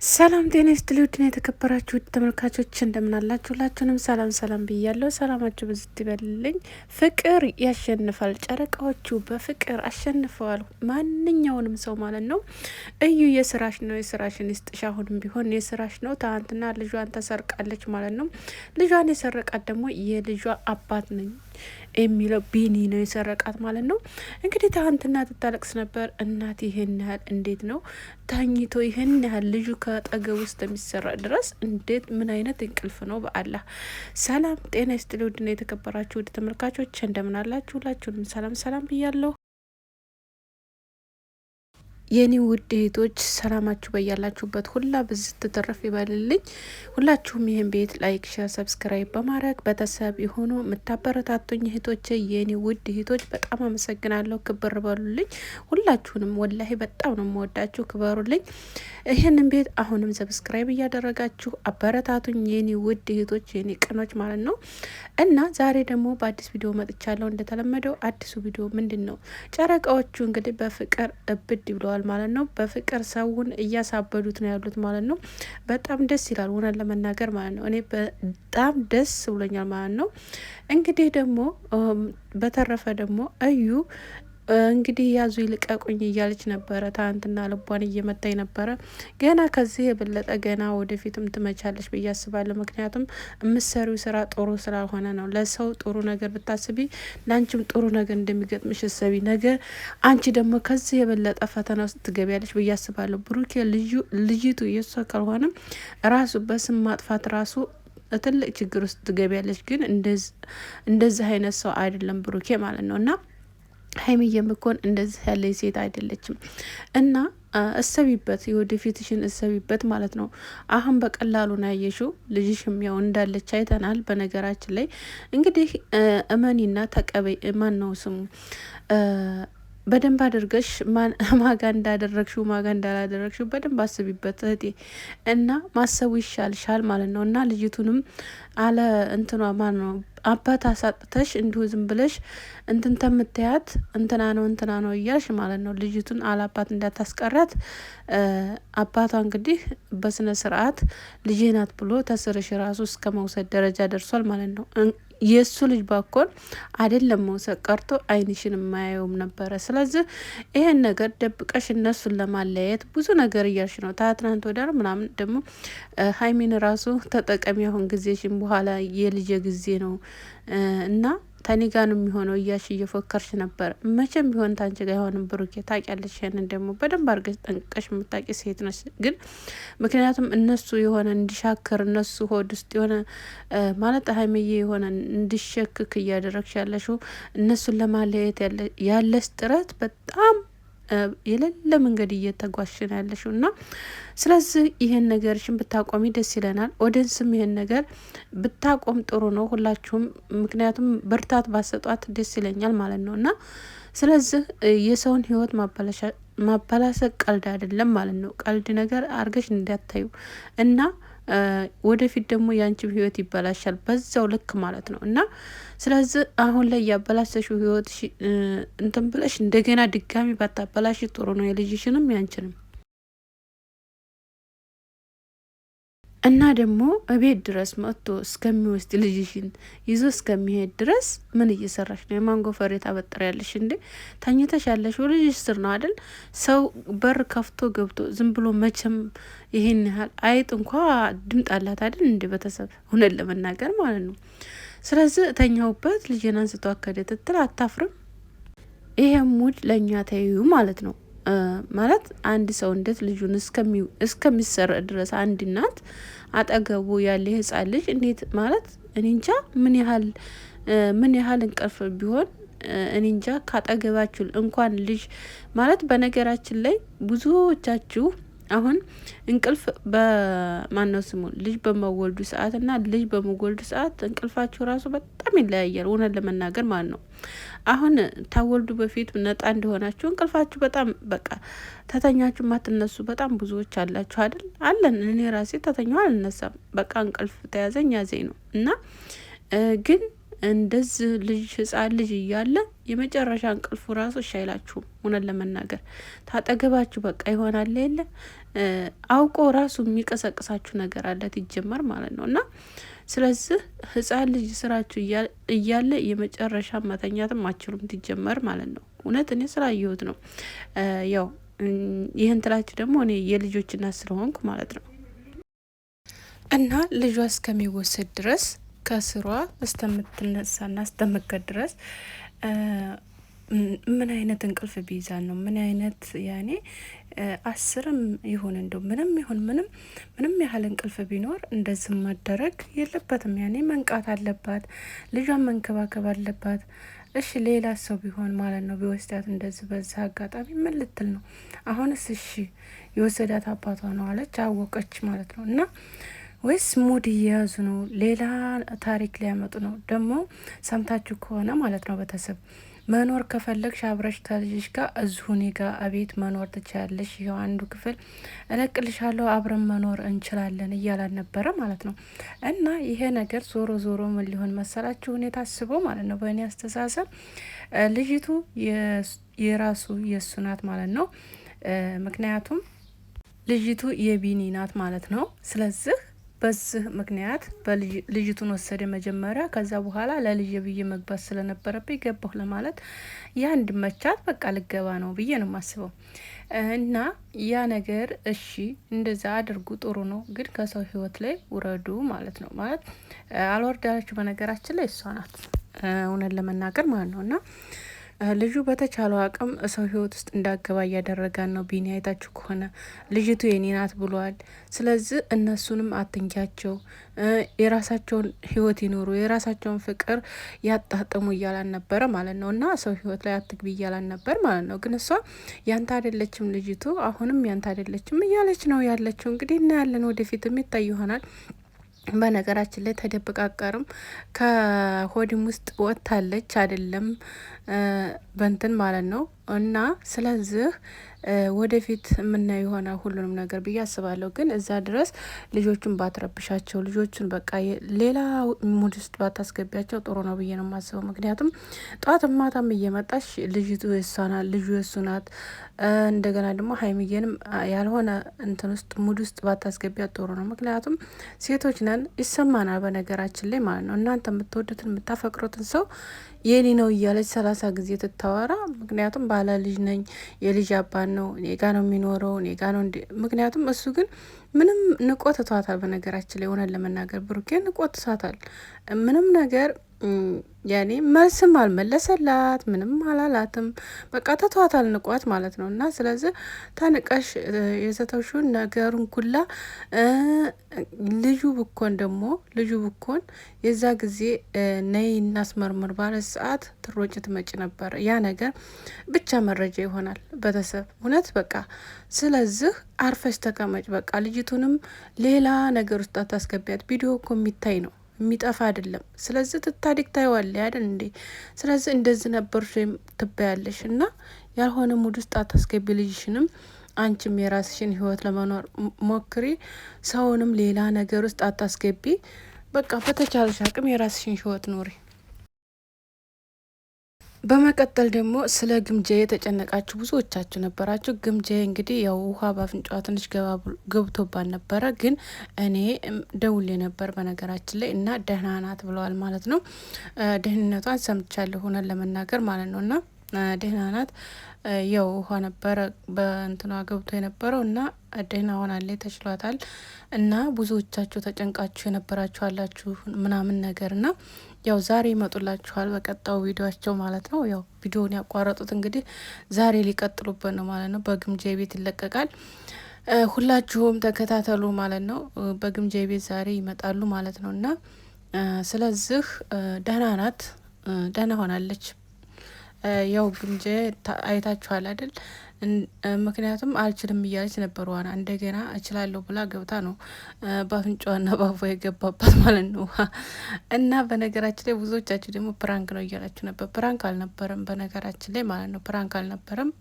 ሰላም ጤና ይስጥልኝ ውድና የተከበራችሁ ውድ ተመልካቾች እንደምን አላችሁ? ሁላችሁንም ሰላም ብያለሁ። ሰላማችሁ ብዝት ይበልልኝ። ፍቅር ያሸንፋል። ጨረቃዎቹ በፍቅር አሸንፈዋል ማንኛውንም ሰው ማለት ነው። እዩ የስራሽ ነው፣ የስራሽን ይስጥሽ። አሁንም ቢሆን የስራሽ ነው። ትናንትና ልጇን ተሰርቃለች ማለት ነው። ልጇን የሰረቃት ደግሞ የልጇ አባት ነኝ የሚለው ቢኒ ነው የሰረቃት ማለት ነው። እንግዲህ ትናንትና ትታለቅስ ነበር። እናት ይሄን ያህል እንዴት ነው ታኝቶ ይሄን ያህል ልጁ ከጠገብ ውስጥ የሚሰራ ድረስ እንዴት ምን አይነት እንቅልፍ ነው? በአላህ ሰላም ጤና ይስጥልኝ ውድና የተከበራችሁ ውድ ተመልካቾች እንደምን አላችሁ? ሁላችሁንም ሰላም ብያለሁ። የኔ ውድ እህቶች ሰላማችሁ በያላችሁበት ሁላ ብዝት ትረፍ ይበልልኝ። ሁላችሁም ይህን ቤት ላይክ፣ ሸር፣ ሰብስክራይብ በማድረግ ቤተሰብ የሆኑ የምታበረታቱኝ እህቶች የኔ ውድ እህቶች በጣም አመሰግናለሁ። ክብር በሉልኝ። ሁላችሁንም ወላሂ በጣም ነው የምወዳችሁ። ክበሩልኝ። ይህንን ቤት አሁንም ሰብስክራይብ እያደረጋችሁ አበረታቱኝ የኔ ውድ እህቶች የኔ ቅኖች ማለት ነው። እና ዛሬ ደግሞ በአዲስ ቪዲዮ መጥቻለሁ። እንደተለመደው አዲሱ ቪዲዮ ምንድን ነው? ጨረቃዎቹ እንግዲህ በፍቅር እብድ ብለዋል ማለት ነው። በፍቅር ሰውን እያሳበዱት ነው ያሉት ማለት ነው። በጣም ደስ ይላል እውነት ለመናገር ማለት ነው። እኔ በጣም ደስ ብሎኛል ማለት ነው። እንግዲህ ደግሞ በተረፈ ደግሞ እዩ እንግዲህ ያዙ ይልቀቁኝ እያለች ነበረ። ትናንትና ልቧን እየመታኝ ነበረ። ገና ከዚህ የበለጠ ገና ወደፊትም ትመቻለች ብዬ አስባለሁ። ምክንያቱም የምትሰሪው ስራ ጥሩ ስላልሆነ ነው። ለሰው ጥሩ ነገር ብታስቢ ለአንቺም ጥሩ ነገር እንደሚገጥምሽ እሰቢ። ነገር አንቺ ደግሞ ከዚህ የበለጠ ፈተና ውስጥ ትገቢያለች ብዬ አስባለሁ። ብሩኬ ልጅቱ የሷ ካልሆነም ራሱ በስም ማጥፋት ራሱ ትልቅ ችግር ውስጥ ትገቢያለች። ግን እንደዚህ አይነት ሰው አይደለም ብሩኬ ማለት ነው። እና ሀይሚዬ የምኮን እንደዚህ ያለ ሴት አይደለችም። እና እሰቢበት፣ የወደፊትሽን እሰቢበት ማለት ነው። አሁን በቀላሉ ነው ያየሽው። ልጅሽም ያው እንዳለች አይተናል። በነገራችን ላይ እንግዲህ እመኒና ተቀበይ። ማን ነው ስሙ? በደንብ አድርገሽ ማጋ እንዳደረግሽው ማጋ እንዳላደረግሽው በደንብ አስቢበት እህቴ። እና ማሰቡ ይሻልሻል ማለት ነው። እና ልጅቱንም አለ እንትኗ ማን ነው አባት አሳጥተሽ እንዲሁ ዝም ብለሽ እንትን ተምትያት እንትና ነው እያልሽ ማለት ነው። ልጅቱን አላባት እንዳታስቀራት። አባቷ እንግዲህ በስነ ስርዓት ልጄ ናት ብሎ ተስርሽ ራሱ እስከ መውሰድ ደረጃ ደርሷል ማለት ነው። የእሱ ልጅ ባኮን አይደለም መውሰድ ቀርቶ አይንሽን የማያየውም ነበረ። ስለዚህ ይሄን ነገር ደብቀሽ እነሱን ለማለያየት ብዙ ነገር እያልሽ ነው። ትናንት ወዲያ ምናምን ደግሞ ሀይሚን ራሱ ተጠቀሚ አሁን ጊዜሽን በኋላ የልጅ ጊዜ ነው እና ታኒ ጋር ነው የሚሆነው እያልሽ እየፎከርሽ ነበር። መቼም ቢሆን ታንቺ ጋር አይሆንም ብሩኬ፣ ታውቂያለሽ። ያንን ደግሞ በደንብ አድርገሽ ጠንቅቀሽ የምታውቂ ሴት ነች። ግን ምክንያቱም እነሱ የሆነ እንዲሻክር እነሱ ሆድ ውስጥ የሆነ ማለት ሀይሚዬ የሆነ እንዲሸክክ እያደረግሽ ያለሽው እነሱን ለማለየት ያለሽ ጥረት በጣም የሌለ መንገድ እየተጓሽን ያለሽው እና ስለዚህ ይሄን ነገርሽን ብታቆሚ ደስ ይለናል። ኦዲየንስም ይሄን ነገር ብታቆም ጥሩ ነው ሁላችሁም። ምክንያቱም ብርታት ባሰጧት ደስ ይለኛል ማለት ነው። እና ስለዚህ የሰውን ህይወት ማበላሸት ቀልድ አይደለም ማለት ነው። ቀልድ ነገር አርገሽ እንዳታዩ እና ወደፊት ደግሞ የአንቺም ህይወት ይበላሻል በዛው ልክ ማለት ነው። እና ስለዚህ አሁን ላይ ያበላሸሽው ህይወት እንትን ብለሽ እንደገና ድጋሚ ባታበላሽ ጥሩ ነው፣ የልጅሽንም ያንቺንም። እና ደግሞ እቤት ድረስ መጥቶ እስከሚወስድ ልጅሽን ይዞ እስከሚሄድ ድረስ ምን እየሰራሽ ነው? የማንጎ ፈሬ ታበጥሪያለሽ እንዴ? ተኝተሽ ያለሽው ልጅሽ ስር ነው አይደል? ሰው በር ከፍቶ ገብቶ ዝም ብሎ መቼም ይሄን ያህል አይጥ እንኳ ድምጥ አላት አይደል? እንደ ቤተሰብ እውነት ለመናገር ማለት ነው። ስለዚህ ተኛውበት ልጅን አንስቶ አከደ ትትል አታፍርም? ይሄ ሙድ ለእኛ ተይዩ ማለት ነው። ማለት አንድ ሰው እንዴት ልጁን እስከሚሰራ ድረስ አንድ እናት አጠገቡ ያለ ህጻን ልጅ እንዴት ማለት እኔ እንጃ ምን ያህል እንቅልፍ ቢሆን እኔ እንጃ ካጠገባችሁ እንኳን ልጅ ማለት በነገራችን ላይ ብዙዎቻችሁ አሁን እንቅልፍ በማነው ስሙ ልጅ በመወልዱ ሰዓት እና ልጅ በመወልዱ ሰዓት እንቅልፋችሁ ራሱ በጣም ይለያያል እውነት ለመናገር ማለት ነው። አሁን ታወልዱ በፊት ነጣ እንደሆናችሁ እንቅልፋችሁ በጣም በቃ ተተኛችሁ ማትነሱ በጣም ብዙዎች አላችሁ አይደል? አለን። እኔ ራሴ ተተኛው አልነሳም። በቃ እንቅልፍ ተያዘኝ ነው። እና ግን እንደዚህ ልጅ ህጻን ልጅ እያለ የመጨረሻ እንቅልፉ ራሱ እሺ አይላችሁም። እውነት ለመናገር ታጠገባችሁ በቃ ይሆናል የለ አውቆ ራሱ የሚቀሰቅሳችሁ ነገር አለ ይጀመር ማለት ነው። እና ስለዚህ ህጻን ልጅ ስራችሁ እያለ የመጨረሻ መተኛትም አችሉም ትጀመር ማለት ነው። እውነት እኔ ስላየሁት ነው። ያው ይህን ትላችሁ ደግሞ እኔ የልጆች እናት ስለሆንኩ ማለት ነው። እና ልጇ እስከሚወሰድ ድረስ ከስሯ እስከምትነሳና እስከምትቀር ድረስ ምን አይነት እንቅልፍ ቢይዛን ነው? ምን አይነት ያኔ 10ም ይሁን እንደው ምንም ይሁን ምንም ያህል እንቅልፍ ቢኖር እንደዚህ መደረግ የለበትም። ያኔ መንቃት አለባት፣ ልጇን መንከባከብ አለባት። እሺ ሌላ ሰው ቢሆን ማለት ነው ቢወስዳት እንደዚህ በዛ አጋጣሚ ምን ልትል ነው? አሁንስ እሺ የወሰዳት አባቷ ነው አለች አወቀች ማለት ነው። እና ወይስ ሙድ እየያዙ ነው? ሌላ ታሪክ ሊያመጡ ነው? ደግሞ ሰምታችሁ ከሆነ ማለት ነው ቤተሰብ መኖር ከፈለግሽ አብረሽ ከልጅሽ ጋር እዚሁ እኔ ጋር አቤት መኖር ትችያለሽ፣ ይኸው አንዱ ክፍል እለቅልሻለሁ፣ አብረን መኖር እንችላለን እያላን ነበረ ማለት ነው። እና ይሄ ነገር ዞሮ ዞሮ ምን ሊሆን መሰላችሁ ሁኔታ አስበው ማለት ነው። በእኔ አስተሳሰብ ልጅቱ የራሱ የእሱ ናት ማለት ነው። ምክንያቱም ልጅቱ የቢኒ ናት ማለት ነው። ስለዚህ በዚህ ምክንያት ልጅቱን ወሰደ መጀመሪያ። ከዛ በኋላ ለልጅ ብዬ መግባት ስለነበረብኝ ገባሁ ለማለት ያ እንድመቻት በቃ ልገባ ነው ብዬ ነው የማስበው። እና ያ ነገር እሺ እንደዛ አድርጉ፣ ጥሩ ነው። ግን ከሰው ህይወት ላይ ውረዱ ማለት ነው። ማለት አልወርዳችሁ በነገራችን ላይ እሷ ናት እውነት ለመናገር ማለት ነው። እና ልጁ በተቻለው አቅም ሰው ህይወት ውስጥ እንዳገባ እያደረጋን ነው። ቢኒ አይታችሁ ከሆነ ልጅቱ የኔ ናት ብሏል። ስለዚህ እነሱንም አትንኪያቸው፣ የራሳቸውን ህይወት ይኖሩ፣ የራሳቸውን ፍቅር ያጣጥሙ እያላን ነበረ ማለት ነው። እና ሰው ህይወት ላይ አትግቢ እያላን ነበር ማለት ነው። ግን እሷ ያንተ አይደለችም ልጅቱ፣ አሁንም ያንተ አይደለችም እያለች ነው ያለችው። እንግዲህ እናያለን፣ ወደፊት የሚታይ ይሆናል። በነገራችን ላይ ተደብቃቀርም ከሆድም ውስጥ ወጥታለች አይደለም በንትን ማለት ነው። እና ስለዚህ ወደፊት የምናየው የሆነ ሁሉንም ነገር ብዬ አስባለሁ። ግን እዛ ድረስ ልጆቹን ባትረብሻቸው፣ ልጆቹን በቃ ሌላ ሙድ ውስጥ ባታስገቢያቸው ጥሩ ነው ብዬ ነው የማስበው። ምክንያቱም ጠዋት ማታም እየመጣሽ ልጅቱ የሷ ናት፣ ልጁ የሱ ናት። እንደገና ደግሞ ሀይሚዬንም ያልሆነ እንትን ውስጥ ሙድ ውስጥ ባታስገቢያት ጥሩ ነው። ምክንያቱም ሴቶች ነን፣ ይሰማናል በነገራችን ላይ ማለት ነው። እናንተ የምትወዱትን የምታፈቅሩትን ሰው የኔ ነው እያለች 30 ጊዜ ትታወራ። ምክንያቱም ባለ ልጅ ነኝ፣ የልጅ አባት ነው፣ እኔ ጋ ነው የሚኖረው፣ እኔ ጋ ነው ምክንያቱም እሱ ግን ምንም ንቆ ትቷታል። በነገራችን ላይ ሆነን ለመናገር ብሩኬ ንቆ ትቷታል። ምንም ነገር ያኔ መልስም አልመለሰላት፣ ምንም አላላትም። በቃ ትቷታል፣ ንቋት ማለት ነው። እና ስለዚህ ተንቀሽ የዘተውሹን ነገሩን ኩላ ልጁ ብኮን የዛ ጊዜ ነይ እናስመርምር ባለ ሰዓት ትሮጭ ትመጭ ነበር። ያ ነገር ብቻ መረጃ ይሆናል ቤተሰብ እውነት በቃ። ስለዚህ አርፈሽ ተቀመጭ በቃ። ልጅቱንም ሌላ ነገር ውስጥ አታስገቢያት። ቪዲዮ እኮ የሚታይ ነው የሚጠፋ አይደለም። ስለዚህ ትታዲግ ታይዋለ አይደል እንዴ? ስለዚህ እንደዚህ ነበር ትባያለሽ። እና ያልሆነ ሙድ ውስጥ አታስገቢ ልጅሽንም። አንቺም የራስሽን ህይወት ለመኖር ሞክሪ። ሰውንም ሌላ ነገር ውስጥ አታስገቢ። በቃ በተቻለሽ አቅም የራስሽን ህይወት ኖሪ። በመቀጠል ደግሞ ስለ ግምጃ የተጨነቃችሁ ብዙዎቻችሁ ነበራችሁ። ግምጃ እንግዲህ ያው ውሃ በአፍንጫዋ ትንሽ ገብቶባት ነበረ፣ ግን እኔ ደውሌ ነበር በነገራችን ላይ እና ደህና ናት ብለዋል ማለት ነው። ደህንነቷን ሰምቻለሁ ሆነን ለመናገር ማለት ነው። እና ደህና ናት። ያው ውሃ ነበረ በእንትኗ ገብቶ የነበረው እና ደህና ሆናለች፣ ተችሏታል። እና ብዙዎቻችሁ ተጨንቃችሁ የነበራችሁ አላችሁ ምናምን ነገር እና ያው ዛሬ ይመጡላችኋል በቀጣው ቪዲዮቸው ማለት ነው። ያው ቪዲዮውን ያቋረጡት እንግዲህ ዛሬ ሊቀጥሉበት ነው ማለት ነው። በግምጃ ቤት ይለቀቃል። ሁላችሁም ተከታተሉ ማለት ነው። በግምጃ ቤት ዛሬ ይመጣሉ ማለት ነው። እና ስለዚህ ደህና ናት፣ ደህና ሆናለች። ያው ግምጃ አይታችኋል አይደል? ምክንያቱም አልችልም እያለች ነበር ዋና። እንደገና እችላለሁ ብላ ገብታ ነው በአፍንጫዋና በአፏ የገባባት ማለት ነው። እና በነገራችን ላይ ብዙዎቻችሁ ደግሞ ፕራንክ ነው እያላችሁ ነበር። ፕራንክ አልነበረም በነገራችን ላይ ማለት ነው። ፕራንክ አልነበረም።